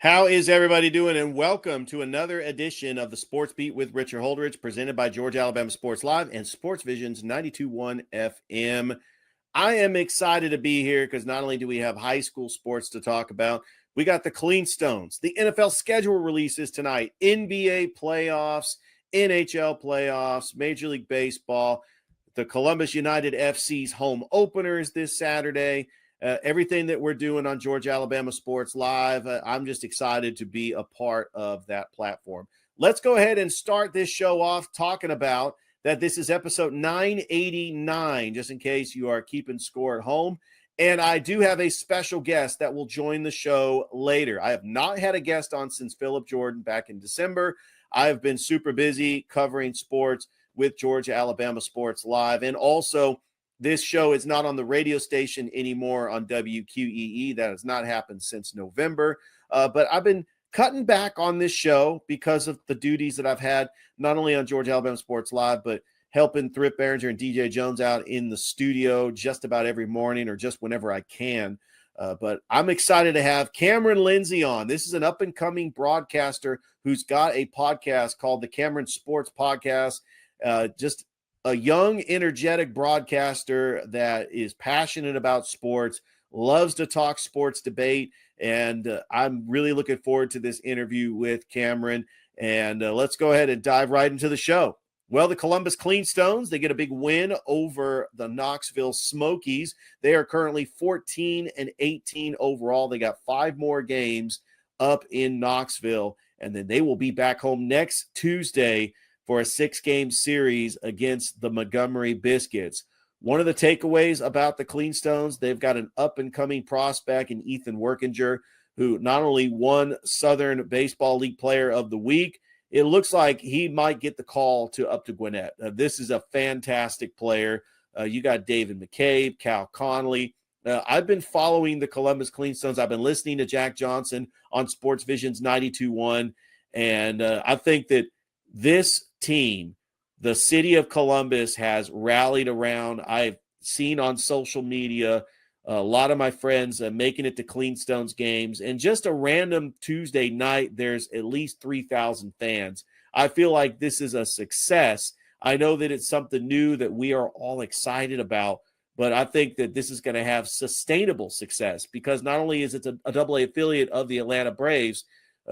How is everybody doing? And welcome to another edition of the Sports Beat with Richard Holdridge, presented by Georgia Alabama Sports Live and Sports Vision's 92.1 FM. I am excited to be here because not only do we have high school sports to talk about, we got the Clean Stones, the NFL schedule releases tonight, NBA playoffs, NHL playoffs, Major League Baseball, the Columbus United FC's home openers this Saturday. Everything that we're doing on Georgia Alabama Sports Live, I'm just excited to be a part of that platform. Let's go ahead and start this show off talking about that this is episode 989, just in case you are keeping score at home. And I do have a special guest that will join the show later. I have not had a guest on since Philip Jordan back in December. I have been super busy covering sports with Georgia Alabama Sports Live. And also, this show is not on the radio station anymore on WQEE. That has not happened since November. But I've been cutting back on this show because of the duties that I've had, not only on Georgia Alabama Sports Live, but helping Thrift Behringer and DJ Jones out in the studio just about every morning or just whenever I can. But I'm excited to have Kamerion Lindsey on. This is an up-and-coming broadcaster who's got a podcast called the Kamerion Sports Podcast. Just a young, energetic broadcaster that is passionate about sports, loves to talk sports debate, and I'm really looking forward to this interview with Kamerion. And let's go ahead and dive right into the show. Well, the Columbus Clean Stones, they get a big win over the Knoxville Smokies. They are currently 14-18 overall. They got 5 more games up in Knoxville, and then they will be back home next Tuesday for a 6-game series against the Montgomery Biscuits. One of the takeaways about the Clean Stones, they've got an up-and-coming prospect in Ethan Workinger, who not only won Southern Baseball League Player of the Week, it looks like he might get the call up to Gwinnett. This is a fantastic player. You got David McCabe, Cal Conley. I've been following the Columbus Clean Stones. I've been listening to Jack Johnson on Sports Vision's 92.1, and I think that this team, the city of Columbus, has rallied around. I've seen on social media a lot of my friends making it to Clean Stones games, and just a random Tuesday night, there's at least 3,000 fans. I feel like this is a success. I know that it's something new that we are all excited about, but I think that this is going to have sustainable success because not only is it a AA affiliate of the Atlanta Braves,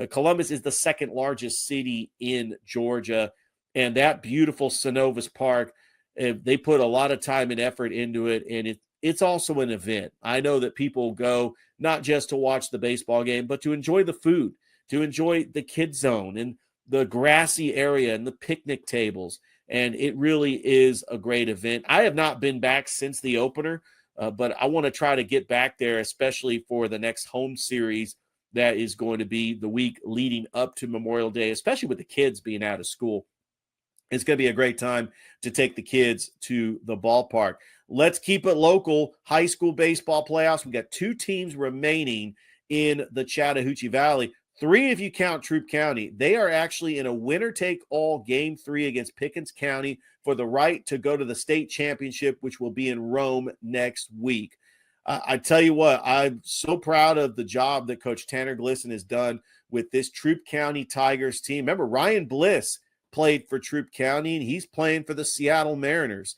Columbus is the second largest city in Georgia, and that beautiful Synovus Park, they put a lot of time and effort into it, and it's also an event. I know that people go not just to watch the baseball game, but to enjoy the food, to enjoy the kid zone and the grassy area and the picnic tables, and it really is a great event. I have not been back since the opener, but I want to try to get back there, especially for the next home series that is going to be the week leading up to Memorial Day, especially with the kids being out of school. It's going to be a great time to take the kids to the ballpark. Let's keep it local. High school baseball playoffs. We've got 2 teams remaining in the Chattahoochee Valley. 3 if you count Troup County. They are actually in a winner-take-all Game 3 against Pickens County for the right to go to the state championship, which will be in Rome next week. I tell you what, I'm so proud of the job that Coach Tanner Glisson has done with this Troup County Tigers team. Remember, Ryan Bliss played for Troup County, and he's playing for the Seattle Mariners.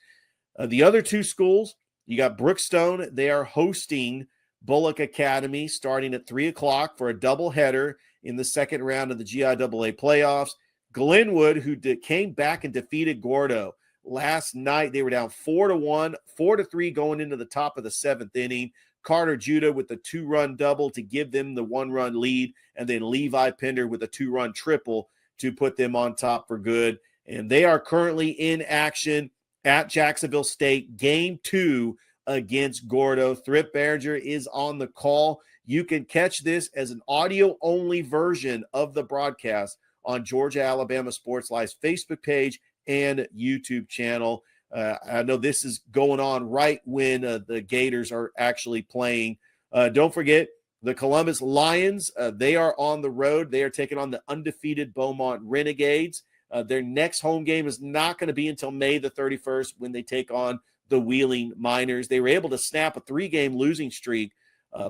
The other 2 schools, you got Brookstone. They are hosting Bullock Academy starting at 3 o'clock for a doubleheader in the second round of the GIAA playoffs. Glenwood, who came back and defeated Gordo last night, they were down 4-1, 4-3 going into the top of the 7th inning. Carter Judah with the 2-run double to give them the 1-run lead, and then Levi Pender with a 2-run triple to put them on top for good. And they are currently in action at Jacksonville State, Game 2 against Gordo. Thrift Behringer is on the call. You can catch this as an audio-only version of the broadcast on Georgia Alabama Sports Live's Facebook page and YouTube channel. I know this is going on right when the Gators are actually playing. Don't forget, the Columbus Lions, they are on the road. They are taking on the undefeated Beaumont Renegades. Their next home game is not going to be until May the 31st when they take on the Wheeling Miners. They were able to snap a 3-game losing streak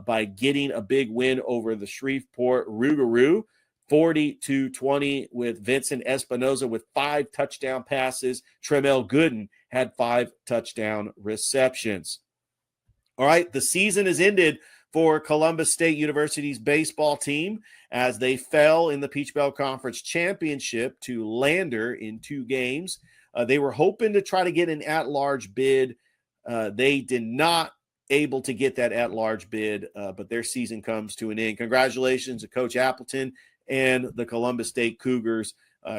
by getting a big win over the Shreveport Rougarou, 40-20, with Vincent Espinoza with 5 touchdown passes. Tremel Gooden had 5 touchdown receptions. All right, the season has ended for Columbus State University's baseball team as they fell in the Peach Belt Conference Championship to Lander in 2 games. They were hoping to try to get an at-large bid. They did not able to get that at-large bid, but their season comes to an end. Congratulations to Coach Appleton and the Columbus State Cougars.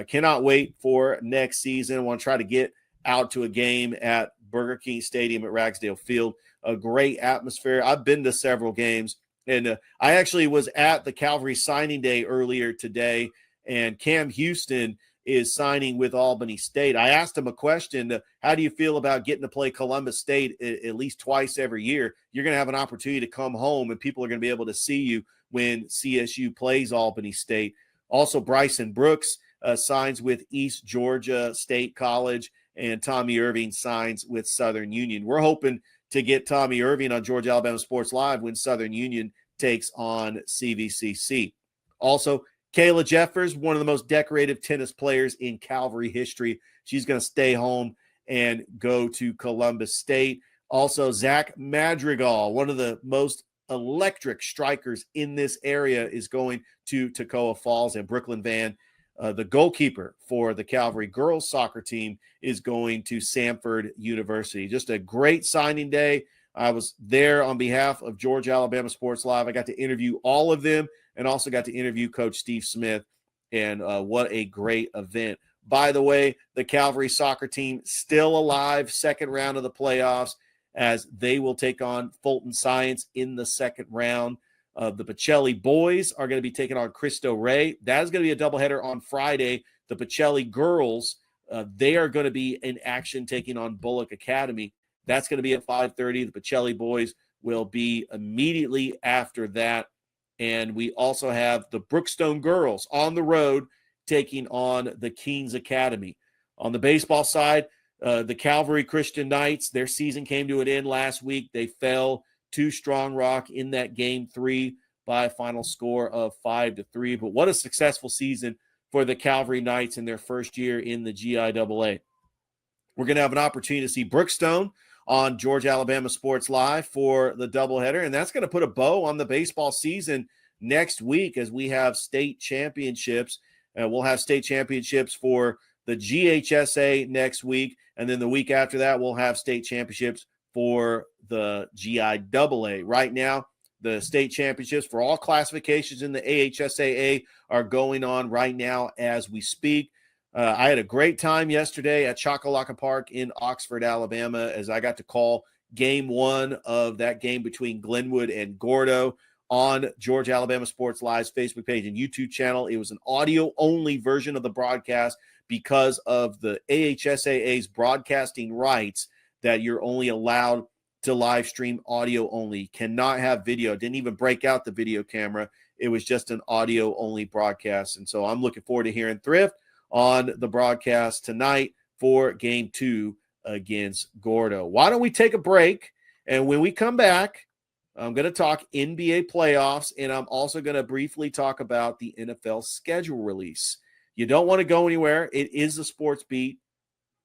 Cannot wait for next season. Want to try to get out to a game at Burger King Stadium at Ragsdale Field. A great atmosphere. I've been to several games, and I actually was at the Calvary signing day earlier today, and Cam Houston is signing with Albany State. I asked him a question, how do you feel about getting to play Columbus State at least twice every year? You're going to have an opportunity to come home, and people are going to be able to see you when CSU plays Albany State. Also, Bryson Brooks signs with East Georgia State College, and Tommy Irving signs with Southern Union. We're hoping to get Tommy Irving on Georgia Alabama Sports Live when Southern Union takes on CVCC. Also, Kayla Jeffers, one of the most decorated tennis players in Calvary history. She's going to stay home and go to Columbus State. Also, Zach Madrigal, one of the most electric strikers in this area, is going to Toccoa Falls. And Brooklyn Van, the goalkeeper for the Calvary girls soccer team, is going to Samford University. Just a great signing day. I was there on behalf of Georgia Alabama Sports Live. I got to interview all of them and also got to interview Coach Steve Smith. And what a great event. By the way, the Calvary soccer team still alive, second round of the playoffs, as they will take on Fulton Science in the second round. The Pacelli boys are going to be taking on Cristo Rey. That is going to be a doubleheader on Friday. The Pacelli girls, they are going to be in action taking on Bullock Academy. That's going to be at 5:30. The Pacelli boys will be immediately after that. And we also have the Brookstone girls on the road taking on the Keens Academy. On the baseball side, the Calvary Christian Knights, their season came to an end last week. They fell to Strong Rock in that game 3 by a final score of 5-3. But what a successful season for the Calvary Knights in their first year in the GIAA. We're going to have an opportunity to see Brookstone on Georgia Alabama Sports Live for the doubleheader, and that's going to put a bow on the baseball season next week as we have state championships. We'll have state championships for the GHSA next week, and then the week after that, we'll have state championships for the GIAA. Right now, the state championships for all classifications in the AHSAA are going on right now as we speak. I had a great time yesterday at Chocolaca Park in Oxford, Alabama, as I got to call game 1 of that game between Glenwood and Gordo on Georgia Alabama Sports Live's Facebook page and YouTube channel. It was an audio-only version of the broadcast because of the AHSAA's broadcasting rights, that you're only allowed to live stream audio only. Cannot have video. Didn't even break out the video camera. It was just an audio-only broadcast. And so I'm looking forward to hearing Thrift on the broadcast tonight for game 2 against Gordo. Why don't we take a break? And when we come back, I'm going to talk NBA playoffs, and I'm also going to briefly talk about the NFL schedule release. You don't want to go anywhere. It is the Sports Beat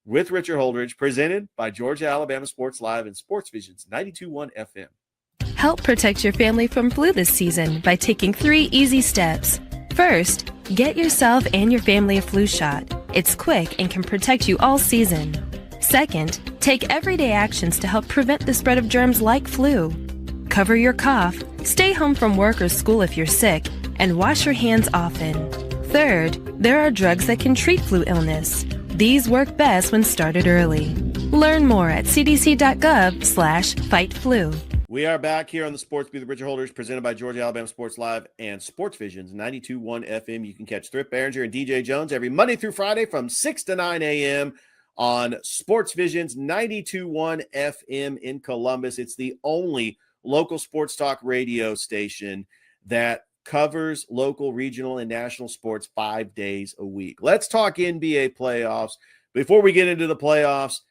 with Richard Holdridge, presented by Georgia Alabama Sports Live and Sports Visions 92.1 FM. Help protect your family from flu this season by taking 3 easy steps. First, get yourself and your family a flu shot. It's quick and can protect you all season. Second, take everyday actions to help prevent the spread of germs like flu. Cover your cough, stay home from work or school if you're sick, and wash your hands often. Third, there are drugs that can treat flu illness. These work best when started early. Learn more at cdc.gov/fightflu. We are back here on the Sports Beat with Richard Holdridge, presented by Georgia Alabama Sports Live and Sports Visions 92.1 FM. You can catch Thrift Behringer and DJ Jones every Monday through Friday from 6 to 9 a.m. on Sports Visions 92.1 FM in Columbus. It's the only local sports talk radio station that covers local, regional, and national sports 5 days a week. Let's talk NBA playoffs. Before we get into the playoffs,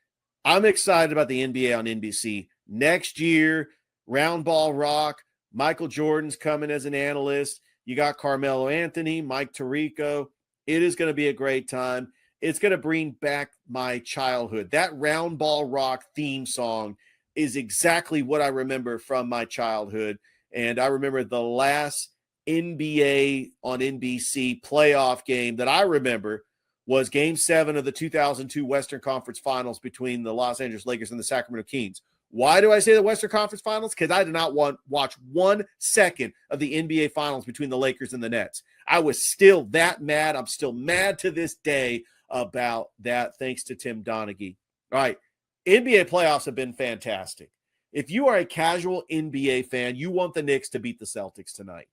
I'm excited about the NBA on NBC. Next year, Round Ball Rock Michael Jordan's coming as an analyst. You got Carmelo Anthony, Mike Tirico. It is going to be a great time. It's going to bring back my childhood. That Round Ball Rock theme song is exactly what I remember from my childhood. And I remember the last NBA on NBC playoff game that I remember was Game 7 of the 2002 Western Conference Finals between the Los Angeles Lakers and the Sacramento Kings. Why do I say the Western Conference Finals? Because I did not watch 1 second of the NBA Finals between the Lakers and the Nets. I was still that mad. I'm still mad to this day about that, thanks to Tim Donaghy. All right, NBA playoffs have been fantastic. If you are a casual NBA fan, you want the Knicks to beat the Celtics tonight.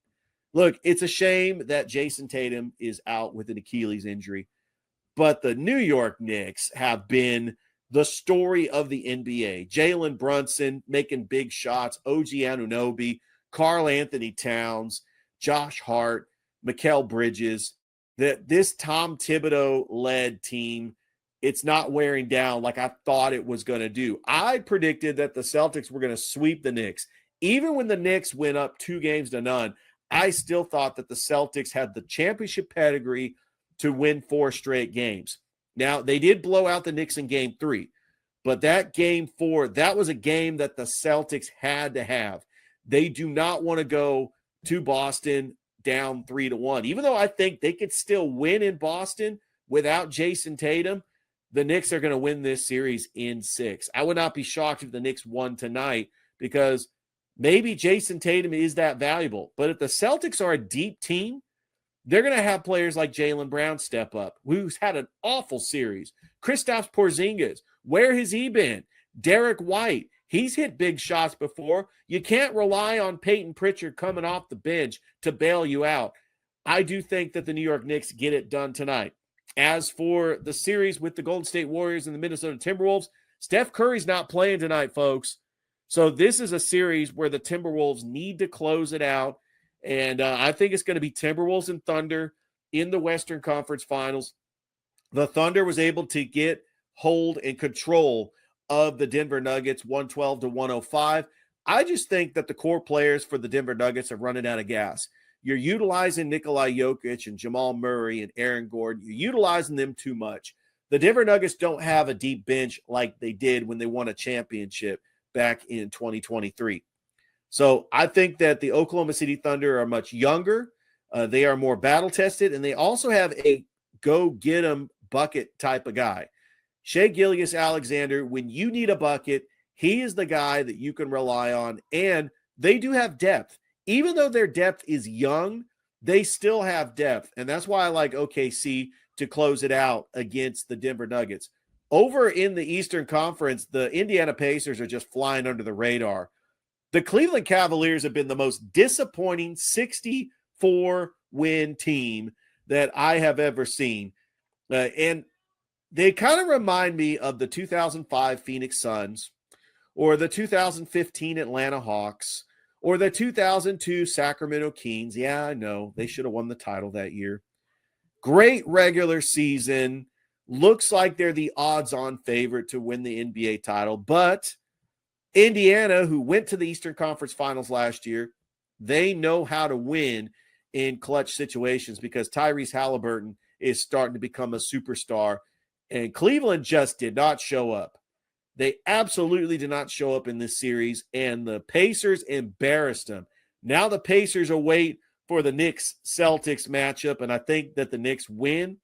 Look, it's a shame that Jason Tatum is out with an Achilles injury, but the New York Knicks have been the story of the NBA. Jalen Brunson making big shots, OG Anunoby, Karl Anthony Towns, Josh Hart, Mikal Bridges. This Tom Thibodeau-led team, it's not wearing down like I thought it was going to do. I predicted that the Celtics were going to sweep the Knicks. Even when the Knicks went up 2-0, I still thought that the Celtics had the championship pedigree to win 4 straight games. Now, they did blow out the Knicks in Game 3, but that Game 4, that was a game that the Celtics had to have. They do not want to go to Boston down 3-1. Even though I think they could still win in Boston without Jason Tatum, the Knicks are going to win this series in 6. I would not be shocked if the Knicks won tonight because maybe Jason Tatum is that valuable. But if the Celtics are a deep team, they're going to have players like Jaylen Brown step up, who's had an awful series. Kristaps Porzingis, where has he been? Derek White, he's hit big shots before. You can't rely on Peyton Pritchard coming off the bench to bail you out. I do think that the New York Knicks get it done tonight. As for the series with the Golden State Warriors and the Minnesota Timberwolves, Steph Curry's not playing tonight, folks. So this is a series where the Timberwolves need to close it out. And I think it's going to be Timberwolves and Thunder in the Western Conference Finals. The Thunder was able to get hold and control of the Denver Nuggets 112-105. I just think that the core players for the Denver Nuggets are running out of gas. You're utilizing Nikola Jokic and Jamal Murray and Aaron Gordon. You're utilizing them too much. The Denver Nuggets don't have a deep bench like they did when they won a championship back in 2023. So I think that the Oklahoma City Thunder are much younger. They are more battle-tested, and they also have a go-get-'em bucket type of guy. Shai Gilgeous-Alexander, when you need a bucket, he is the guy that you can rely on, and they do have depth. Even though their depth is young, they still have depth, and that's why I like OKC to close it out against the Denver Nuggets. Over in the Eastern Conference, the Indiana Pacers are just flying under the radar. The Cleveland Cavaliers have been the most disappointing 64-win team that I have ever seen. And they kind of remind me of the 2005 Phoenix Suns or the 2015 Atlanta Hawks or the 2002 Sacramento Kings. Yeah, I know. They should have won the title that year. Great regular season. Looks like they're the odds-on favorite to win the NBA title, but Indiana, who went to the Eastern Conference Finals last year, they know how to win in clutch situations because Tyrese Halliburton is starting to become a superstar, and Cleveland just did not show up. They absolutely did not show up in this series, and the Pacers embarrassed them. Now the Pacers await for the Knicks-Celtics matchup, and I think that the Knicks win,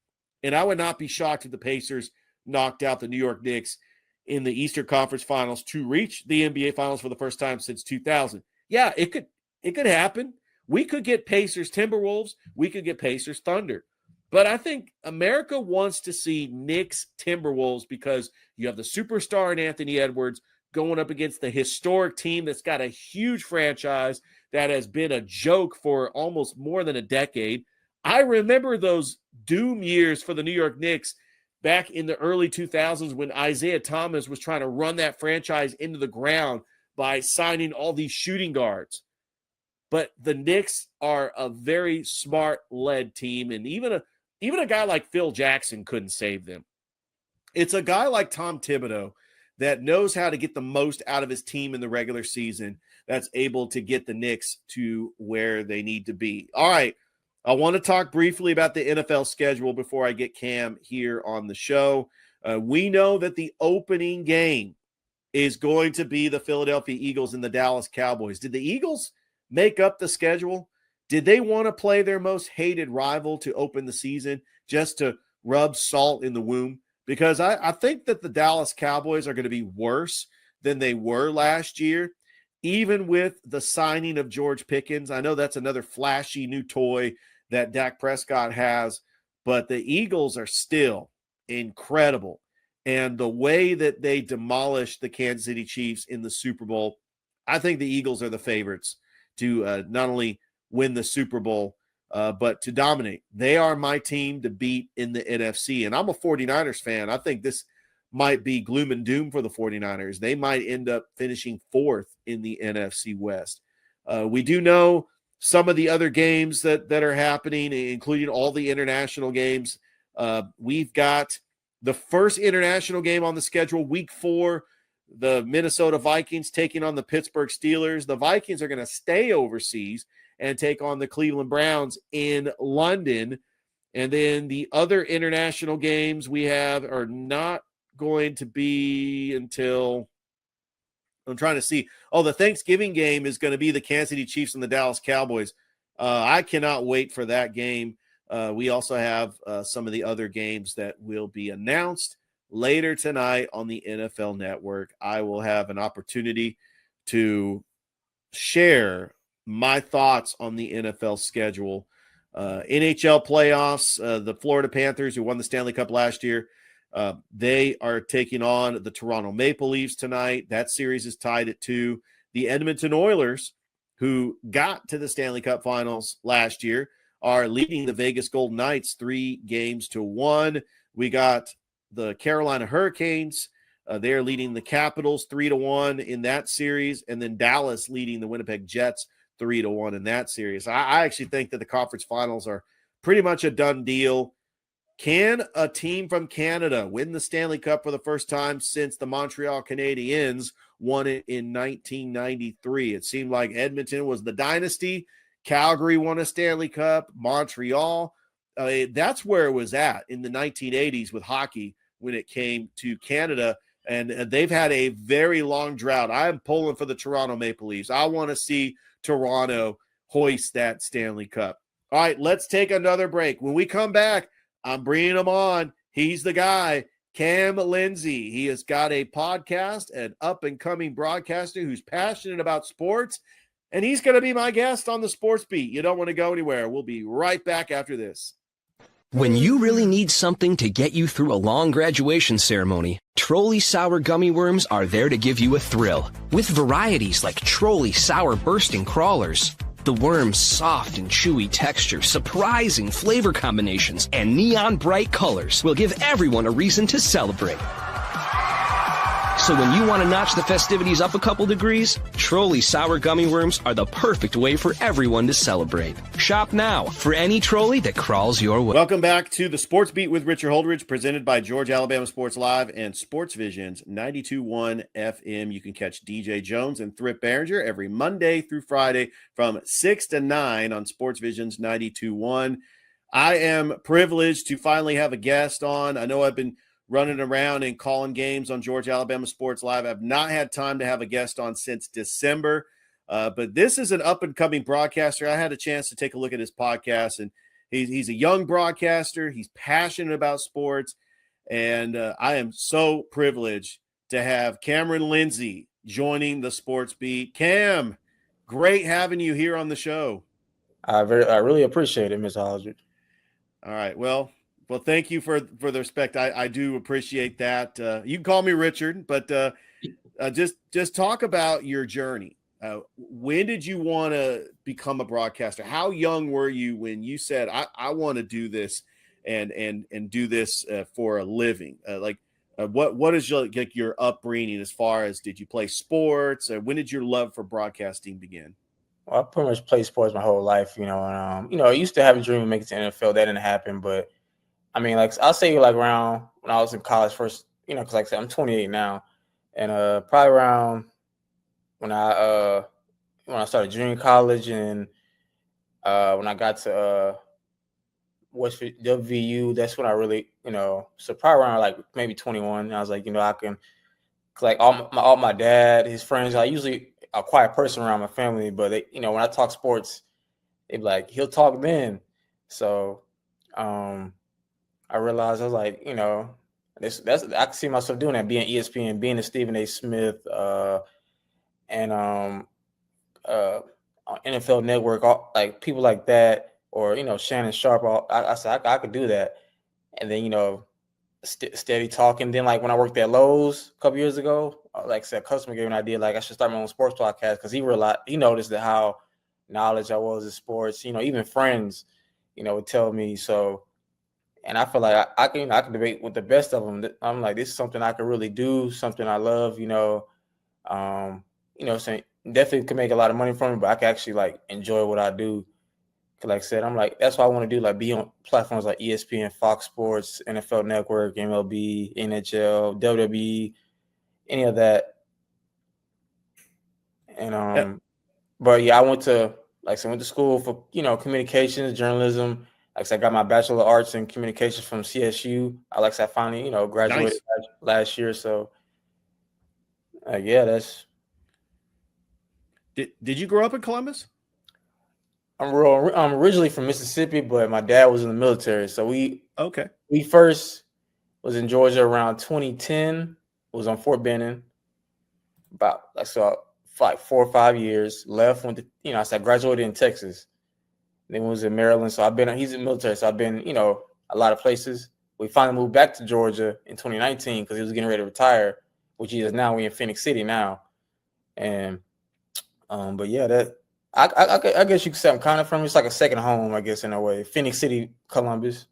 and I would not be shocked if the Pacers knocked out the New York Knicks in the Eastern Conference Finals to reach the NBA Finals for the first time since 2000. Yeah, it could happen. We could get Pacers Timberwolves. We could get Pacers Thunder. But I think America wants to see Knicks Timberwolves because you have the superstar in Anthony Edwards going up against the historic team that's got a huge franchise that has been a joke for almost more than a decade. I remember those doom years for the New York Knicks back in the early 2000s when Isaiah Thomas was trying to run that franchise into the ground by signing all these shooting guards. But the Knicks are a very smart-led team, and even a guy like Phil Jackson couldn't save them. It's a guy like Tom Thibodeau that knows how to get the most out of his team in the regular season, that's able to get the Knicks to where they need to be. All right. I want to talk briefly about the NFL schedule before I get Cam here on the show. We know that the opening game is going to be the Philadelphia Eagles and the Dallas Cowboys. Did the Eagles make up the schedule? Did they want to play their most hated rival to open the season just to rub salt in the wound? Because I think that the Dallas Cowboys are going to be worse than they were last year, even with the signing of George Pickens. I know that's another flashy new toy that Dak Prescott has, but the Eagles are still incredible. And the way that they demolished the Kansas City Chiefs in the Super Bowl, I think the Eagles are the favorites to not only win the Super Bowl, but to dominate. They are my team to beat in the NFC. And I'm a 49ers fan. I think this might be gloom and doom for the 49ers. They might end up finishing fourth in the NFC West. We do know some of the other games that are happening, including all the international games. We've got the first international game on the schedule, week 4, the Minnesota Vikings taking on the Pittsburgh Steelers. The Vikings are going to stay overseas and take on the Cleveland Browns in London. And then the other international games we have are not going to be until I'm trying to see. Oh, the Thanksgiving game is going to be the Kansas City Chiefs and the Dallas Cowboys. I cannot wait for that game. We also have some of the other games that will be announced later tonight on the NFL Network. I will have an opportunity to share my thoughts on the NFL schedule. NHL playoffs, the Florida Panthers, who won the Stanley Cup last year, they are taking on the Toronto Maple Leafs tonight. That series is tied at 2. The Edmonton Oilers, who got to the Stanley Cup Finals last year, are leading the Vegas Golden Knights 3-1. We got the Carolina Hurricanes. They're leading the Capitals 3-1 in that series. And then Dallas leading the Winnipeg Jets 3-1 in that series. I actually think that the conference finals are pretty much a done deal. Can a team from Canada win the Stanley Cup for the first time since the Montreal Canadiens won it in 1993? It seemed like Edmonton was the dynasty. Calgary won a Stanley Cup. Montreal, that's where it was at in the 1980s with hockey when it came to Canada. And they've had a very long drought. I'm pulling for the Toronto Maple Leafs. I want to see Toronto hoist that Stanley Cup. All right, let's take another break. When we come back, I'm bringing him on. He's the guy, Cam Lindsey. He has got a podcast, an up-and-coming broadcaster who's passionate about sports, and he's going to be my guest on the Sports Beat. You don't want to go anywhere. We'll be right back after this. When you really need something to get you through a long graduation ceremony, Trolley Sour Gummy Worms are there to give you a thrill. With varieties like Trolley Sour Bursting Crawlers, the worm's soft and chewy texture, surprising flavor combinations, and neon bright colors will give everyone a reason to celebrate. So when you want to notch the festivities up a couple degrees, Trolley Sour Gummy Worms are the perfect way for everyone to celebrate. Shop now for any trolley that crawls your way. Welcome back to the Sports Beat with Richard Holdridge, presented by Georgia Alabama Sports Live and Sports Vision's 92.1 FM. You can catch DJ Jones and Thrip Behringer every Monday through Friday from 6 to 9 on Sports Vision's 92.1. I am privileged to finally have a guest on. I know I've been running around and calling games on Georgia Alabama Sports Live. I've not had time to have a guest on since December, but this is an up-and-coming broadcaster. I had a chance to take a look at his podcast, and he's a young broadcaster. He's passionate about sports, and I am so privileged to have Kamerion Lindsey joining the Sports Beat. Cam, great having you here on the show. I really appreciate it, Ms. Holdridge. All right, well, thank you for the respect. I do appreciate that. You can call me Richard, but just talk about your journey. When did you want to become a broadcaster? How young were you when you said, I want to do this and do this for a living? What is your upbringing as far as, did you play sports? When did your love for broadcasting begin? Well, I pretty much played sports my whole life, and I used to have a dream of making it to NFL. That didn't happen, but I mean, I'll say around when I was in college first, because like I said, I'm 28 now, and probably around when I when I started junior college, and when I got to WVU, that's when I really, so probably around like maybe 21. I was like, I can, like all my dad, his friends. I usually a quiet person around my family, but they, when I talk sports, they be like, he'll talk then. So, I realized I was like, that's I can see myself doing that, being ESPN, being a Stephen A. Smith, and on NFL Network, like people like that, or Shannon Sharp. I said I could do that, and then steady talking. Then like when I worked at Lowe's a couple years ago, like I said, a customer gave me an idea like I should start my own sports podcast because he noticed that how knowledge I was in sports. Even friends, would tell me so. And I feel like I can debate with the best of them. I'm like, this is something I could really do, something I love. Saying definitely could make a lot of money from it, but I can actually like enjoy what I do. Like I said, I'm like, that's what I want to do. Like be on platforms like ESPN, Fox Sports, NFL Network, MLB, NHL, WWE, any of that. And but yeah, I went to school for communications, journalism. Like I said, I got my Bachelor of Arts in Communications from CSU. I finally graduated Nice. last year. So yeah, that's. Did you grow up in Columbus? I'm originally from Mississippi, but my dad was in the military. So we first was in Georgia around 2010. Was on Fort Benning. About like 4 or 5 years. Left, went to I said graduated in Texas. Then was in Maryland. So he's in the military. So I've been a lot of places. We finally moved back to Georgia in 2019 because he was getting ready to retire, which he is now. We in Phoenix City now, and but yeah, that. I guess you could say I'm kind of from. It's like a second home, I guess, in a way. Phoenix City, Columbus.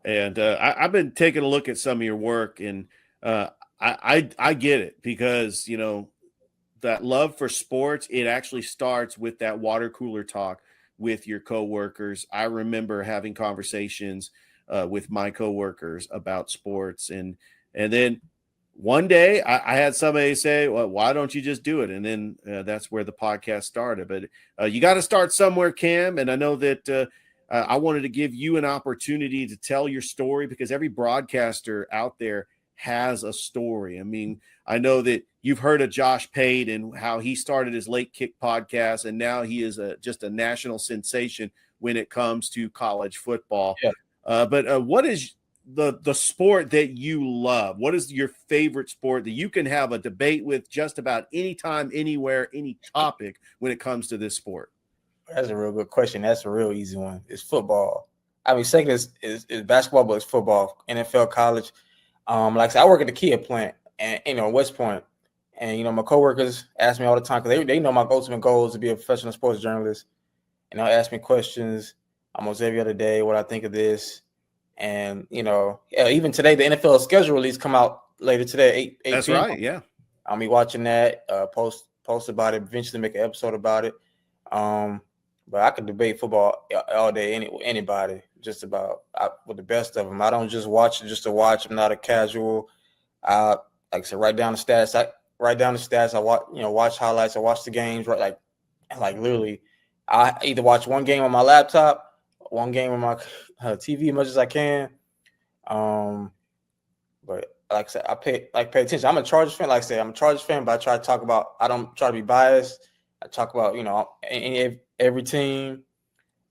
And I've been taking a look at some of your work, and I get it because that love for sports. It actually starts with that water cooler talk with your coworkers. I remember having conversations with my coworkers about sports, and then. One day I had somebody say, well, why don't you just do it? And then that's where the podcast started. But you got to start somewhere, Cam. And I know that I wanted to give you an opportunity to tell your story because every broadcaster out there has a story. I mean, I know that you've heard of Josh Pate and how he started his Late Kick podcast, and now he is just a national sensation when it comes to college football. Yeah. But what is the sport that you love? What is your favorite sport that you can have a debate with just about anytime, anywhere, any topic when it comes to this sport? That's a real good question. That's a real easy one. It's football. I mean, second is basketball, but it's football. NFL, college. Like I said, I work at the Kia plant and West Point. And my coworkers ask me all the time because they know my ultimate goal is to be a professional sports journalist. And they'll ask me questions almost every other day, what I think of this. And even today, the NFL schedule release come out later today. 8 That's p.m. right. Yeah, I'll be watching that. Post about it. Eventually, make an episode about it. But I could debate football all day. Anybody, just about with the best of them. I don't just watch it just to watch. I'm not a casual. Like I said, write down the stats. I watch highlights. I watch the games. Right, like literally, I either watch one game on my laptop, one game on my TV as much as I can. But like I said, I pay attention. I'm a Chargers fan. Like I said, I'm a Chargers fan, but I try to talk about. I don't try to be biased. I talk about every team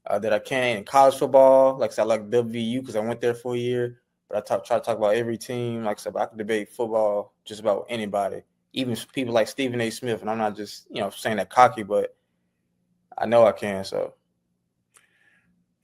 that I can in college football. Like I said, I like WVU because I went there for a year. But I try to talk about every team. Like I said, but I can debate football just about anybody, even people like Stephen A. Smith. And I'm not just saying that cocky, but I know I can. So.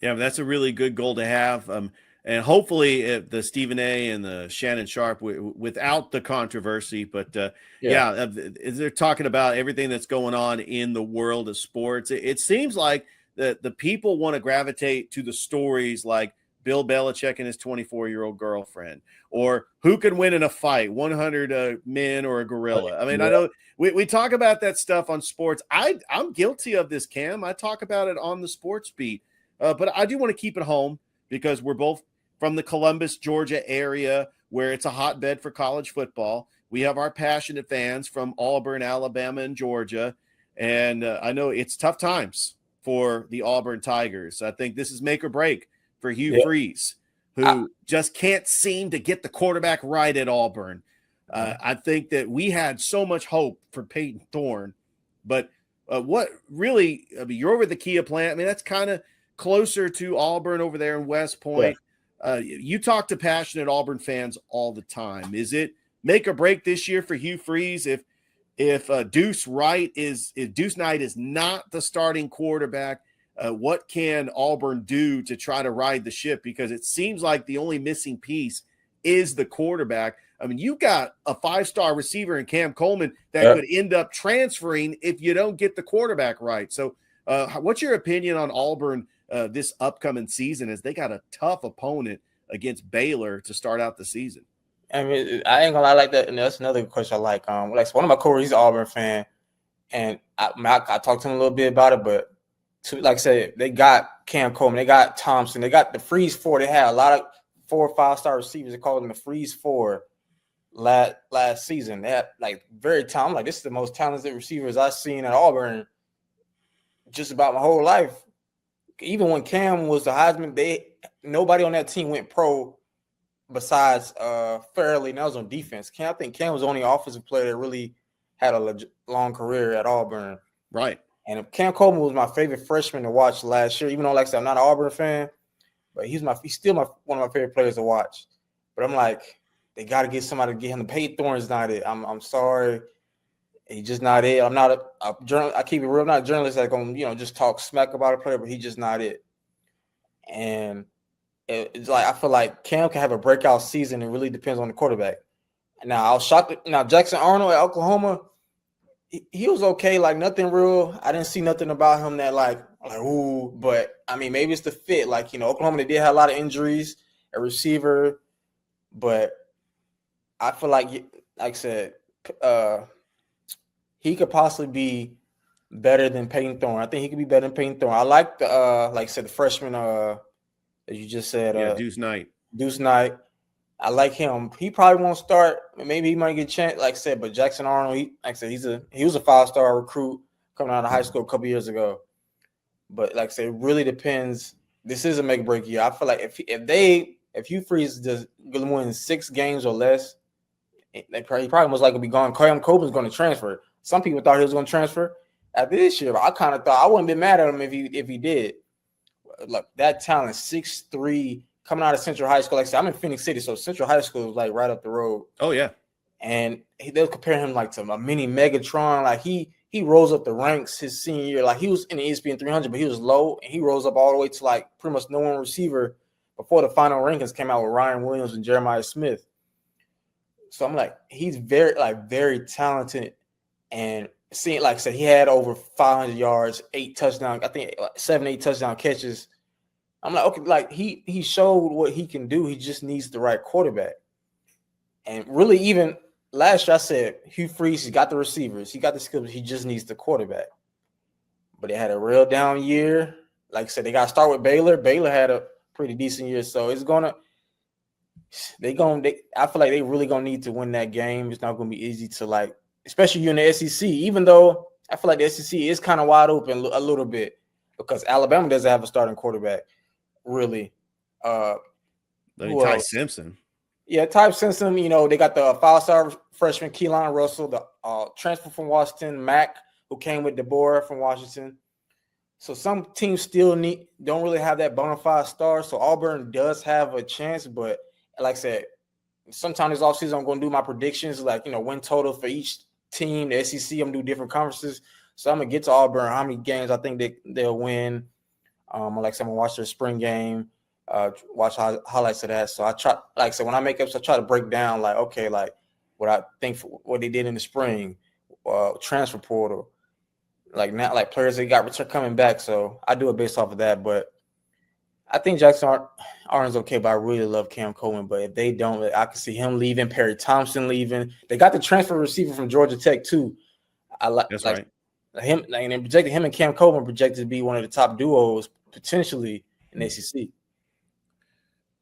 Yeah, that's a really good goal to have. And hopefully the Stephen A. and the Shannon Sharp without the controversy. But, they're talking about everything that's going on in the world of sports. It seems like the people want to gravitate to the stories like Bill Belichick and his 24-year-old girlfriend, or who can win in a fight, 100 men or a gorilla. I mean, I know we talk about that stuff on sports. I'm guilty of this, Cam. I talk about it on the sports beat. But I do want to keep it home because we're both from the Columbus, Georgia area where it's a hotbed for college football. we have our passionate fans from Auburn, Alabama, and Georgia. And I know it's tough times for the Auburn Tigers. I think this is make or break for Hugh Freeze, who just can't seem to get the quarterback right at Auburn. I think that we had so much hope for Peyton Thorne, but what really, I mean, you're over the Kia plant. I mean, that's kind of closer to Auburn over there in West Point. You talk to passionate Auburn fans all the time. Is it make or break this year for Hugh Freeze if Deuce Knight is not the starting quarterback? What can Auburn do to try to ride the ship? Because it seems like the only missing piece is the quarterback. I mean, you've got a 5-star receiver in Cam Coleman that could end up transferring if you don't get the quarterback right. So what's your opinion on Auburn this upcoming season, as they got a tough opponent against Baylor to start out the season? I mean, I ain't gonna lie like that. And that's another question I like. Like one of my coworkers, he's an Auburn fan, and I talked to him a little bit about it. But like I said, they got Cam Coleman, they got Thompson, they got the Freeze Four. They had a lot of 4 or 5-star receivers. They called them the Freeze Four last season. They had like very talented. I'm like, this is the most talented receivers I've seen at Auburn just about my whole life. Even when Cam was the Heisman, nobody on that team went pro besides Fairley, and that was on defense. I think Cam was the only offensive player that really had a long career at Auburn. Right. And Cam Coleman was my favorite freshman to watch last year, even though, like I said, I'm not an Auburn fan, but he's still one of my favorite players to watch. But I'm like, they got to get somebody to get him. The Peyton Thorne's not it. I'm sorry. He's just not it. I'm not a journalist. I keep it real. I'm not a journalist that's going to, just talk smack about a player, but he's just not it. And it's like, I feel like Cam can have a breakout season. It really depends on the quarterback. Now, I was shocked. Now, Jackson Arnold at Oklahoma, he was okay. Like, nothing real. I didn't see nothing about him that, like, ooh. But, I mean, maybe it's the fit. Like, Oklahoma, they did have a lot of injuries at receiver. But I feel like I said, he could possibly be better than Peyton Thorne. I think he could be better than Peyton Thorne. I like the like I said, the freshman that you just said, Deuce Knight. Deuce Knight. I like him. He probably won't start. Maybe he might get a chance, like I said. But Jackson Arnold, he was a 5-star recruit coming out of high school a couple years ago. But like I said, it really depends. This is a make or break year. I feel like if Hugh Freeze does win 6 games or less, he probably most likely be gone. Cam Coleman's going to transfer. Some people thought he was going to transfer after this year, but I kind of thought I wouldn't be mad at him if he did. Look, that talent, 6'3", coming out of Central High School. Like I said, I'm in Phoenix City, so Central High School is like right up the road. Oh yeah, and they'll compare him like to a mini Megatron. Like he rose up the ranks his senior year. Like he was in the ESPN 300, but he was low, and he rose up all the way to like pretty much no one receiver before the final rankings came out with Ryan Williams and Jeremiah Smith. So I'm like, he's very talented. And seeing, like I said, he had over 500 yards, 8 touchdowns, I think 7, 8 touchdown catches. I'm like, okay, like he showed what he can do. He just needs the right quarterback. And really, even last year, I said, Hugh Freeze, he got the receivers, he got the skills, he just needs the quarterback. But they had a real down year. Like I said, they got to start with Baylor. Baylor had a pretty decent year, so it's gonna. I feel like they really gonna need to win that game. It's not gonna be easy to, like, especially you in the SEC. Even though I feel like the SEC is kind of wide open a little bit because Alabama doesn't have a starting quarterback, really. Ty Simpson. Yeah, Ty Simpson. They got the 5-star freshman Keelan Russell, the transfer from Washington, Mack, who came with DeBoer from Washington. So some teams still don't really have that bona fide star. So Auburn does have a chance, but like I said, sometimes this offseason I'm going to do my predictions, like, win total for each team. The SEC, I'm going to do different conferences. So I'm going to get to Auburn, how many games I think they'll win. Like I said, I'm going to watch their spring game, watch highlights of that. So I try, like I said, when I make ups, I try to break down, like, okay, like what I think for what they did in the spring, transfer portal, like now, like players they got coming back. So I do it based off of that. But I think Jackson Arnold's okay, but I really love Cam Coleman. But if they don't, I can see him leaving, Perry Thompson leaving. They got the transfer receiver from Georgia Tech too. That's right. Him, and they projected him and Cam Coleman projected to be one of the top duos potentially in the SEC.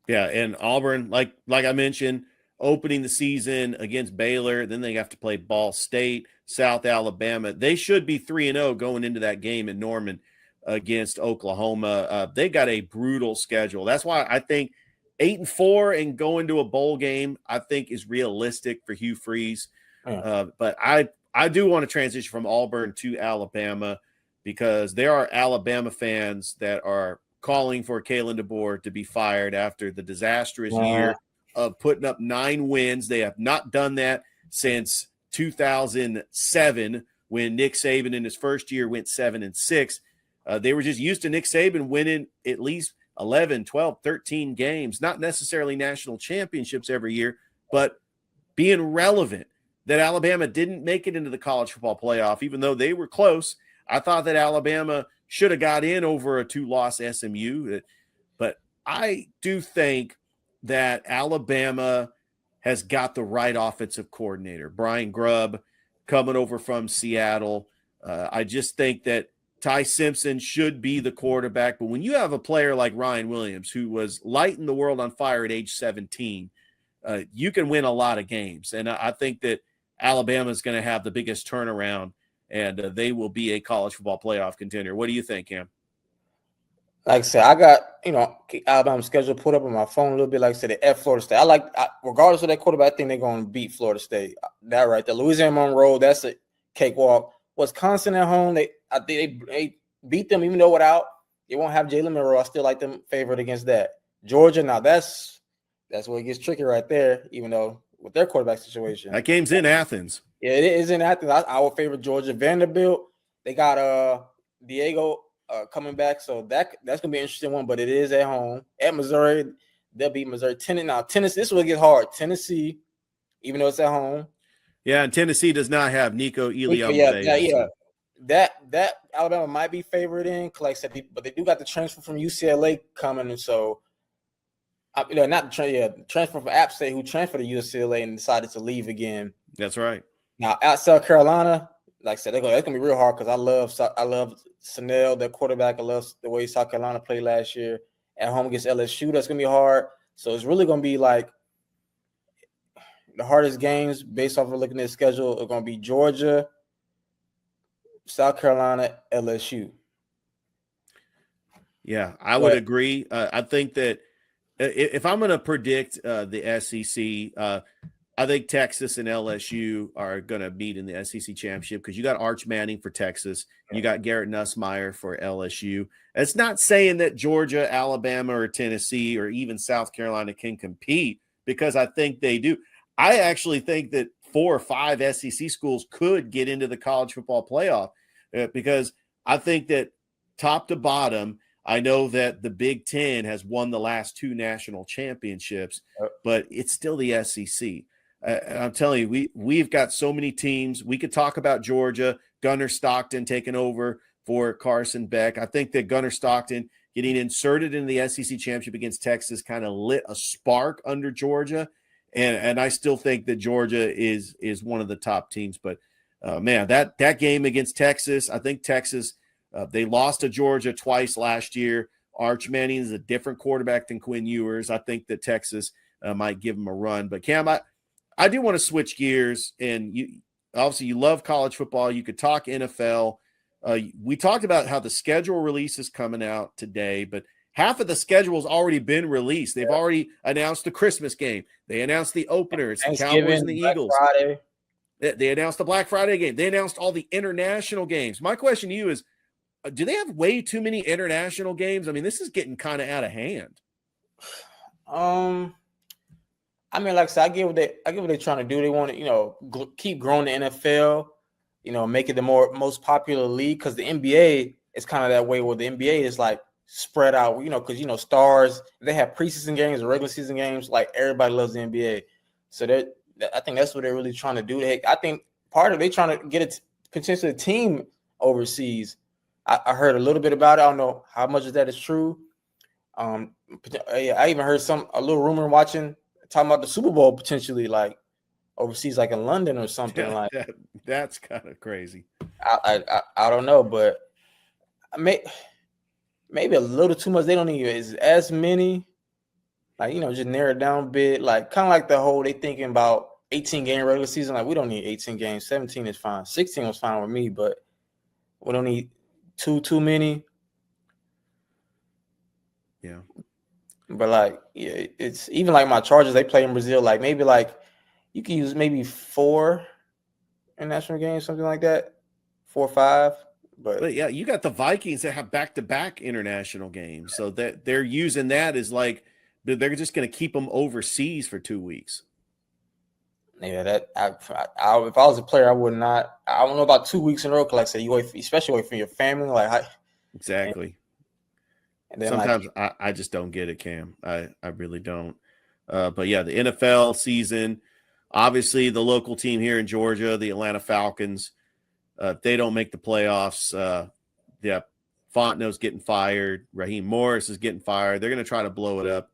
Yeah, and Auburn, like I mentioned, opening the season against Baylor. Then they have to play Ball State, South Alabama. They should be 3-0 going into that game in Norman against Oklahoma. They got a brutal schedule. That's why I think 8-4 and going to a bowl game, I think is realistic for Hugh Freeze. But I do want to transition from Auburn to Alabama because there are Alabama fans that are calling for Kalen DeBoer to be fired after the disastrous year of putting up 9 wins. They have not done that since 2007 when Nick Saban in his first year went 7-6. They were just used to Nick Saban winning at least 11, 12, 13 games, not necessarily national championships every year, but being relevant. That Alabama didn't make it into the college football playoff, even though they were close. I thought that Alabama should have got in over a 2-loss SMU. But I do think that Alabama has got the right offensive coordinator. Brian Grubb coming over from Seattle. I just think that Ty Simpson should be the quarterback. But when you have a player like Ryan Williams, who was lighting the world on fire at age 17, you can win a lot of games. And I think that Alabama is going to have the biggest turnaround, and they will be a college football playoff contender. What do you think, Cam? Like I said, I got, Alabama's schedule put up on my phone a little bit. Like I said, they at Florida State. Regardless of that quarterback, I think they're going to beat Florida State. That right there. Louisiana Monroe, that's a cakewalk. Wisconsin at home, they beat them even though without. They won't have Jalen Monroe. I still like them favored against that. Georgia, now that's where it gets tricky right there, even though with their quarterback situation. That game's in Athens. Yeah, it is in Athens. I would favor Georgia. Vanderbilt, they got Diego coming back, so that's gonna be an interesting one. But it is at home at Missouri. They'll beat Missouri. Tennessee. This will get hard. Tennessee, even though it's at home. Yeah, and Tennessee does not have Nico Ileomo. That Alabama might be favored in, like I said, but they do got the transfer from UCLA coming, and so. Not the transfer from App State, who transferred to UCLA and decided to leave again. That's right. Now at South Carolina, like I said, that's gonna be real hard because I love Snell, their quarterback. I love the way South Carolina played last year at home against LSU. That's gonna be hard. So it's really gonna be like the hardest games based off of looking at the schedule are gonna be Georgia, South Carolina, LSU. Yeah, I would agree. I think that. If I'm going to predict the SEC, I think Texas and LSU are going to meet in the SEC championship because you got Arch Manning for Texas. You got Garrett Nussmeier for LSU. It's not saying that Georgia, Alabama, or Tennessee, or even South Carolina can compete because I think they do. I actually think that 4 or 5 SEC schools could get into the college football playoff because I think that top to bottom, I know that the Big Ten has won the last 2 national championships, but it's still the SEC. I'm telling you, we've got so many teams. We could talk about Georgia, Gunnar Stockton taking over for Carson Beck. I think that Gunnar Stockton getting inserted in the SEC championship against Texas kind of lit a spark under Georgia, and I still think that Georgia is one of the top teams. But, man, that game against Texas, I think Texas – they lost to Georgia twice last year. Arch Manning is a different quarterback than Quinn Ewers. I think that Texas might give him a run. But, Cam, I do want to switch gears. And obviously you love college football. You could talk NFL. We talked about how the schedule release is coming out today, but half of the schedule has already been released. They've already announced the Christmas game. They announced the opener. It's the Cowboys and the Eagles. Friday. They announced the Black Friday game. They announced all the international games. My question to you is, do they have way too many international games? I mean, this is getting kind of out of hand. I mean, like I said, I get what they're trying to do. They want to, keep growing the NFL, make it the most popular league because the NBA is kind of that way where the NBA is like spread out, because stars, they have preseason games or regular season games, like everybody loves the NBA. So I think that's what they're really trying to do. I think part of they trying to get it potentially a team overseas. I heard a little bit about it. I don't know how much of that is true. I even heard a little rumor talking about the Super Bowl potentially like overseas, like in London or something. Like that's kind of crazy. I don't know, but maybe a little too much. They don't need as many. Like, just narrow it down a bit. Like, kind of like the whole, they thinking about 18-game regular season. Like, we don't need 18 games. 17 is fine. 16 was fine with me, but we don't need too many. Yeah. But, like, yeah, it's even like my Chargers, they play in Brazil. Like, maybe, like, you can use maybe 4 international games, something like that. 4 or 5. But yeah, you got the Vikings that have back-to-back international games. So that they're using that as like they're just going to keep them overseas for 2 weeks. Yeah, that if I was a player, I would not. I don't know about 2 weeks in a row. Cause like I said, you wait, especially away from your family. Like exactly. And then sometimes I just don't get it, Cam. I really don't. But yeah, the NFL season, obviously the local team here in Georgia, the Atlanta Falcons, they don't make the playoffs. Fontenot's getting fired. Raheem Morris is getting fired. They're going to try to blow it up.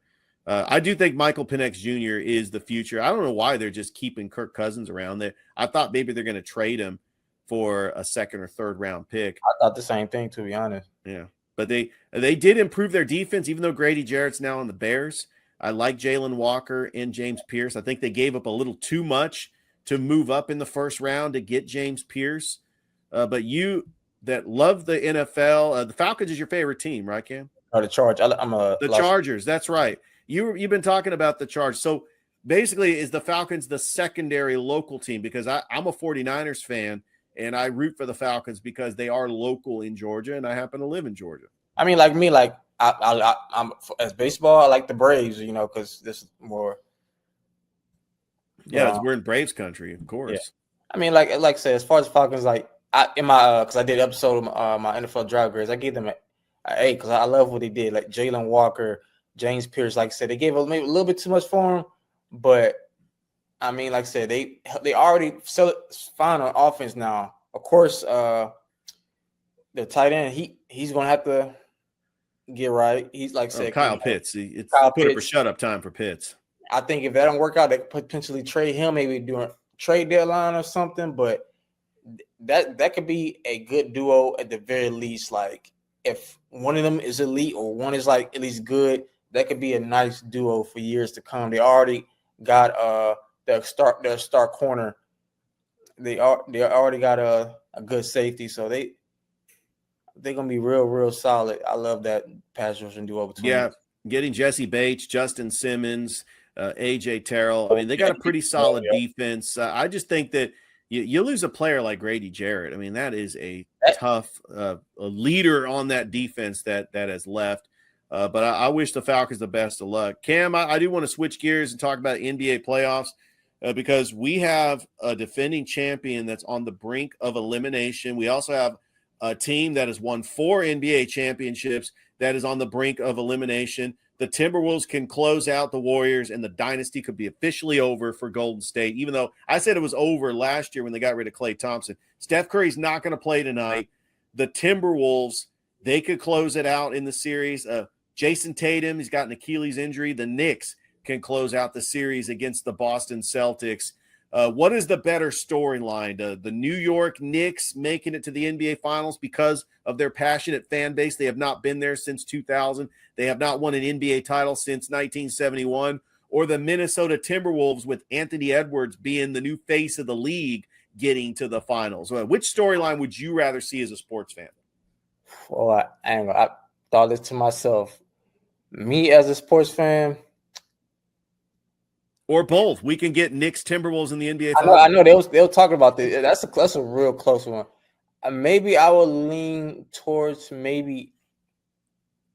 I do think Michael Penix Jr. is the future. I don't know why they're just keeping Kirk Cousins around there. I thought maybe they're going to trade him for a second or third round pick. I thought the same thing, to be honest. Yeah, but they did improve their defense, even though Grady Jarrett's now on the Bears. I like Jalen Walker and James Pierce. I think they gave up a little too much to move up in the first round to get James Pierce. But you that love the NFL, the Falcons is your favorite team, right, Cam? Oh, the Chargers. The Chargers. That's right. You've been talking about the Chargers. So basically, is the Falcons the secondary local team? Because I'm a 49ers fan, and I root for the Falcons because they are local in Georgia, and I happen to live in Georgia. I mean, like me, like I'm as baseball, I like the Braves, because this is more. Yeah, we're in Braves country, of course. Yeah. I mean, like I said, as far as Falcons, like because I did an episode of my NFL draft grades, I gave them an A because I love what they did. Like Jalen Walker, James Pierce, like I said, they gave maybe a little bit too much for him, but I mean, like I said, they already sell it fine on offense now. Of course, the tight end, he's gonna have to get right. He's like I said, Kyle Pitts. It's Kyle put Pitts. up or shut up time for Pitts. I think if that don't work out, they could potentially trade him, maybe during trade deadline or something. But that could be a good duo at the very least. Like if one of them is elite or one is like at least good, that could be a nice duo for years to come. They already got their star corner. They already got a good safety, so they're gonna be real solid. I love that pass rushing duo between. Yeah, getting Jesse Bates, Justin Simmons, AJ Terrell. I mean, they got a pretty solid defense. I just think that you lose a player like Grady Jarrett. I mean, that is a tough a leader on that defense that has left. But I wish the Falcons the best of luck. Cam, I do want to switch gears and talk about NBA playoffs because we have a defending champion that's on the brink of elimination. We also have a team that has won 4 NBA championships that is on the brink of elimination. The Timberwolves can close out the Warriors, and the dynasty could be officially over for Golden State, even though I said it was over last year when they got rid of Klay Thompson. Steph Curry's not going to play tonight. The Timberwolves, they could close it out in the series. Jason Tatum, he's got an Achilles injury. The Knicks can close out the series against the Boston Celtics. What is the better storyline? The New York Knicks making it to the NBA Finals because of their passionate fan base. They have not been there since 2000. They have not won an NBA title since 1971. Or the Minnesota Timberwolves with Anthony Edwards being the new face of the league getting to the finals. Which storyline would you rather see as a sports fan? Well, I thought this to myself. Me as a sports fan, or both. We can get Knicks Timberwolves in the NBA Finals. I know they were talking about this. That's a real close one. Maybe I will lean towards maybe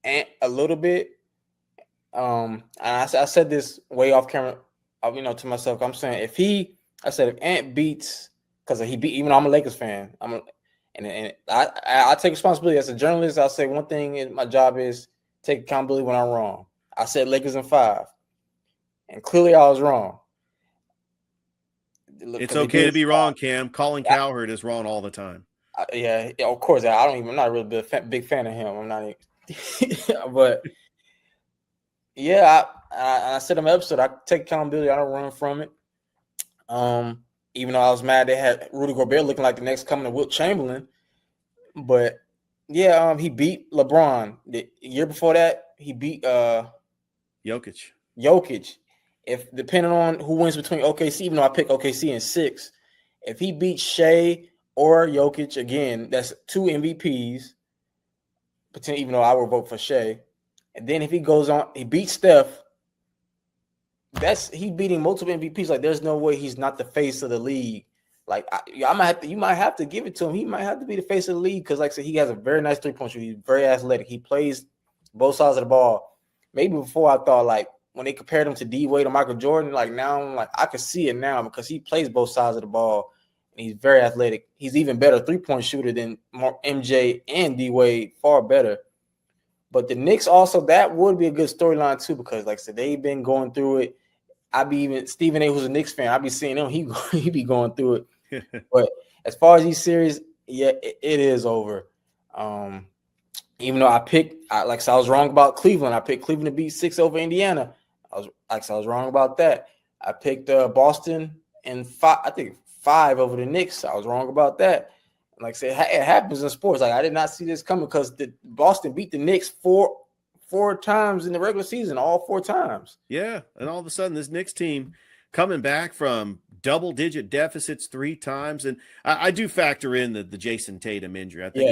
Ant a little bit. And I said this way off camera, to myself. I'm saying if Ant beats, because he beat, even though I'm a Lakers fan, and I take responsibility as a journalist. I say one thing, my job is take accountability when I'm wrong. I said Lakers in 5. And clearly I was wrong. It's okay to be wrong, Cam. Colin Cowherd is wrong all the time. Yeah, of course. I'm not really a big fan of him. I'm not even, but yeah, I said in my episode, I take accountability. I don't run from it. Even though I was mad they had Rudy Gobert looking like the next coming of Wilt Chamberlain. But yeah, he beat LeBron. The year before that, he beat Jokic. Jokic, if depending on who wins between OKC, even though I pick OKC in 6, if he beats Shea or Jokic again, that's 2 MVPs. Potentially, even though I would vote for Shea, and then if he goes on, he beats Steph. He beating multiple MVPs. Like, there's no way he's not the face of the league. Like, you might have to give it to him. He might have to be the face of the league because, like I said, he has a very nice 3-point shooter. He's very athletic. He plays both sides of the ball. Maybe before I thought, like, when they compared him to D Wade or Michael Jordan, like now, like I can see it now because he plays both sides of the ball and he's very athletic. He's even better 3-point shooter than MJ and D Wade, far better. But the Knicks also, that would be a good storyline too, because like I said, they've been going through it. Stephen A, who's a Knicks fan, I be seeing him. He be going through it. But as far as these series, yeah, it is over. Even though I was wrong about Cleveland. I picked Cleveland to beat 6 over Indiana. I was wrong about that. I picked Boston and 5 over the Knicks. I was wrong about that. Like I said, it happens in sports. Like, I did not see this coming because the Boston beat the Knicks four times in the regular season, all 4 times. Yeah, and all of a sudden, this Knicks team coming back from double-digit deficits 3 times, and I do factor in the Jason Tatum injury. I think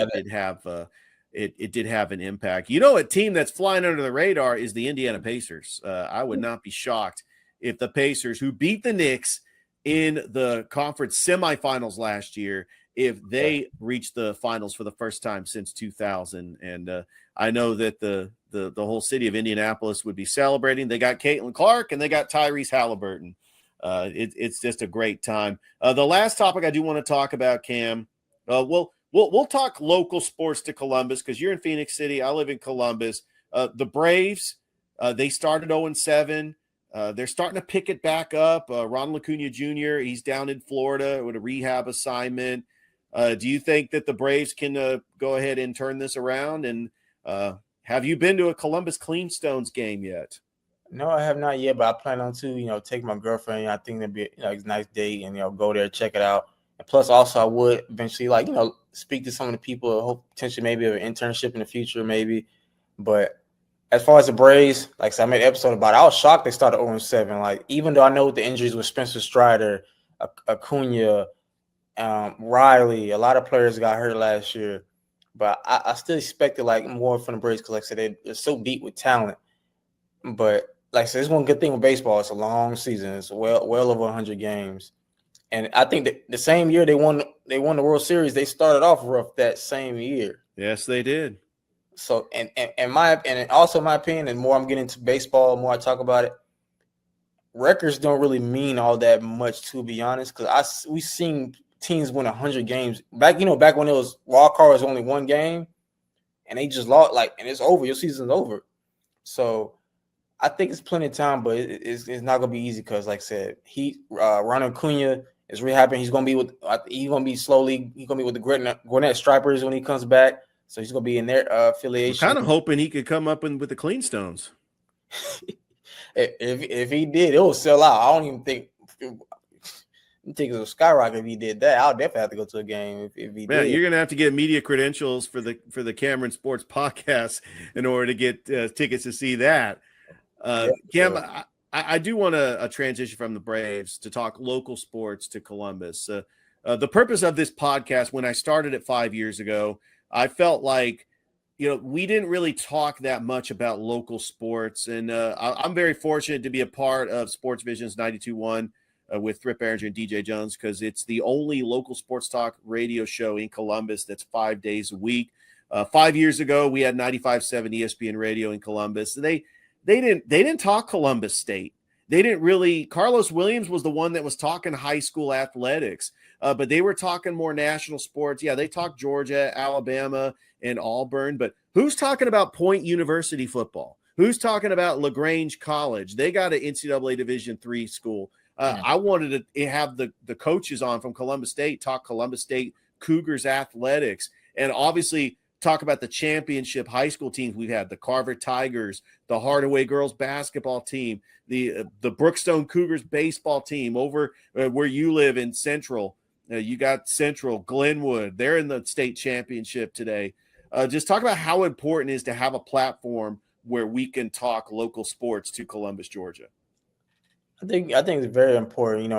it did have an impact. You know, a team that's flying under the radar is the Indiana Pacers. I would not be shocked if the Pacers, who beat the Knicks in the conference semifinals last year, if they reach the finals for the first time since 2000. And I know that the whole city of Indianapolis would be celebrating. They got Caitlin Clark and they got Tyrese Halliburton. It's just a great time. The last topic I do want to talk about, Cam, we'll talk local sports to Columbus because you're in Phoenix City. I live in Columbus. The Braves, they started 0-7. They're starting to pick it back up. Ronald Acuna Jr., he's down in Florida with a rehab assignment. Do you think that the Braves can go ahead and turn this around? And have you been to a Columbus Cleanstones game yet? No, I have not yet, but I plan on to, take my girlfriend. I think that'd be a nice date and, go there, check it out. And plus, also, I would eventually, speak to some of the people, hope potentially maybe an internship in the future, maybe. But as far as the Braves, like I said, I made an episode about it. I was shocked they started 0-7. Like, even though I know the injuries with Spencer Strider, Acuna, Riley, a lot of players got hurt last year, but I still expected more from the Braves because, like I said, they're so deep with talent. But like I said, there's one good thing with baseball. It's a long season. It's well over 100 games. And I think that the same year they won the World Series, they started off rough that same year. Yes, they did. So, and also my opinion, and more I'm getting into baseball, the more I talk about it, records don't really mean all that much, to be honest, because we've seen teams win 100 games. Back when it was wild card was only 1 game, and they just lost, and it's over. Your season's over. So I think it's plenty of time, but it's not gonna be easy because, like I said, Ronald Acuna is rehabbing. He's gonna be with the Gwinnett Stripers when he comes back. So he's gonna be in their affiliation. I'm kind of hoping he could come up with the Cleanstones. if he did, it will sell out. I don't even think tickets will skyrocket if he did that. I'll definitely have to go to a game if he did. You're gonna have to get media credentials for the Kamerion Sports podcast in order to get tickets to see that. Cam, I do want to transition from the Braves to talk local sports to Columbus. The purpose of this podcast, when I started it 5 years ago, I felt like, we didn't really talk that much about local sports. And I'm very fortunate to be a part of Sports Vision's 92.1 with Thrip Behringer and DJ Jones, because it's the only local sports talk radio show in Columbus that's 5 days a week. 5 years ago, we had 95.7 ESPN radio in Columbus. They didn't talk Columbus State. They didn't really. Carlos Williams was the one that was talking high school athletics, but they were talking more national sports. Yeah, they talked Georgia, Alabama, and Auburn, but who's talking about Point University football? Who's talking about LaGrange College? They got an NCAA Division III school. I wanted to have the coaches on from Columbus State talk Columbus State Cougars athletics, and obviously talk about the championship high school teams we've had: the Carver Tigers, the Hardaway girls basketball team, the Brookstone Cougars baseball team over where you live in Central. You got Central, Glenwood. They're in the state championship today. Just talk about how important it is to have a platform where we can talk local sports to Columbus, Georgia? I think it's very important,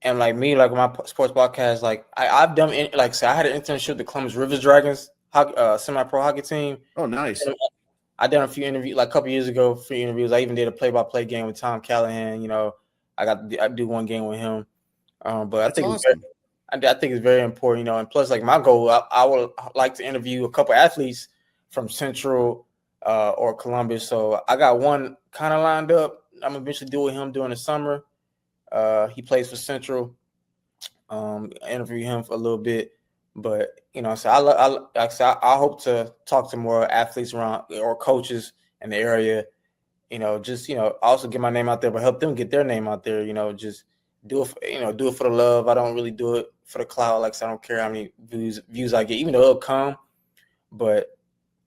and like me, like my sports podcast, like I've done, like say I had an internship with the Columbus Rivers Dragons semi-pro hockey team. Oh, nice. I done a few interviews, like a couple years ago, free interviews. I even did a play-by-play game with Tom Callahan. I do one game with him. But That's I think awesome. I think it's very important, and plus, like my goal, I would like to interview a couple athletes from Central or Columbus. So I got one kind of lined up. I'm eventually do with him during the summer. He plays for Central. Interview him for a little bit, but so I hope to talk to more athletes around or coaches in the area. Also get my name out there, but help them get their name out there. Just do it. Do it for the love. I don't really do it for the clout. Like I don't care how many views I get, even though it'll come. But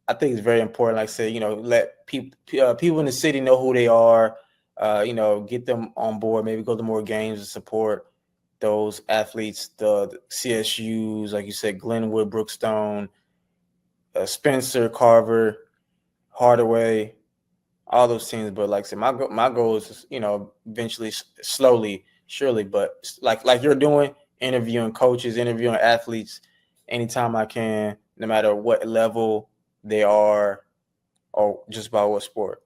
I think it's very important. Like I said, let people in the city know who they are. Get them on board. Maybe go to more games and support those athletes, the CSUs, like you said, Glenwood, Brookstone, Spencer, Carver, Hardaway, all those teams. But like I said, my goal is, eventually, slowly, surely, but like you're doing, interviewing coaches, interviewing athletes anytime I can, no matter what level they are or just about what sport.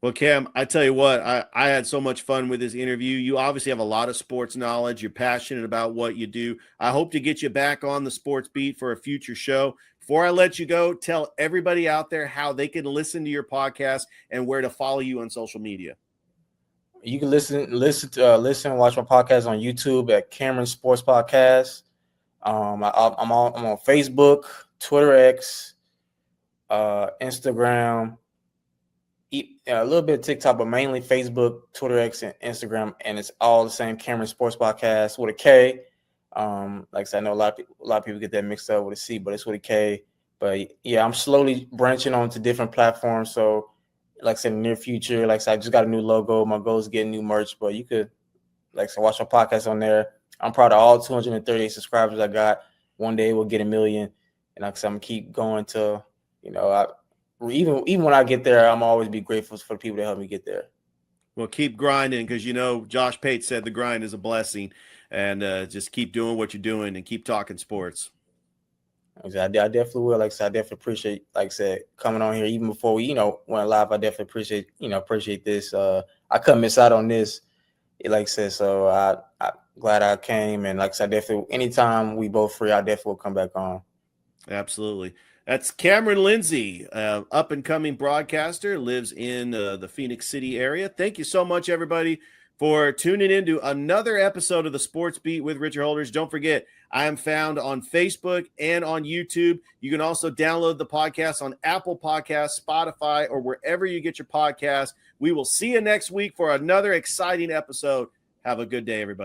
Well, Cam, I tell you what, I had so much fun with this interview. You obviously have a lot of sports knowledge. You're passionate about what you do. I hope to get you back on the Sports Beat for a future show. Before I let you go, tell everybody out there how they can listen to your podcast and where to follow you on social media. You can listen, watch my podcast on YouTube at Kamerion Sports Podcast. I'm on Facebook, Twitter X, Instagram, a little bit of TikTok, but mainly Facebook, Twitter X, and Instagram, and it's all the same Kamerion Sports Podcast with a K. Like I said, I know a lot of people get that mixed up with a C, but it's with a K. But yeah, I'm slowly branching on to different platforms. So, like I said, in the near future, like I said, I just got a new logo. My goal is getting new merch, but you could, like I said, watch my podcast on there. I'm proud of all 238 subscribers I got. One day we'll get 1 million, and like I said, I'm gonna keep going till, even when I get there, I'm always be grateful for the people that help me get there. Well, keep grinding because, Josh Pate said the grind is a blessing, and just keep doing what you're doing and keep talking sports. I definitely will. Like I said, I definitely appreciate, like I said, coming on here even before we, went live. I definitely appreciate this. I couldn't miss out on this, like I said. So I'm glad I came, and like I said, definitely anytime we both free, I definitely will come back on. Absolutely. That's Kamerion Lindsey, up-and-coming broadcaster, lives in the Phoenix City area. Thank you so much, everybody, for tuning in to another episode of the Sports Beat with Richard Holdridge. Don't forget, I am found on Facebook and on YouTube. You can also download the podcast on Apple Podcasts, Spotify, or wherever you get your podcasts. We will see you next week for another exciting episode. Have a good day, everybody.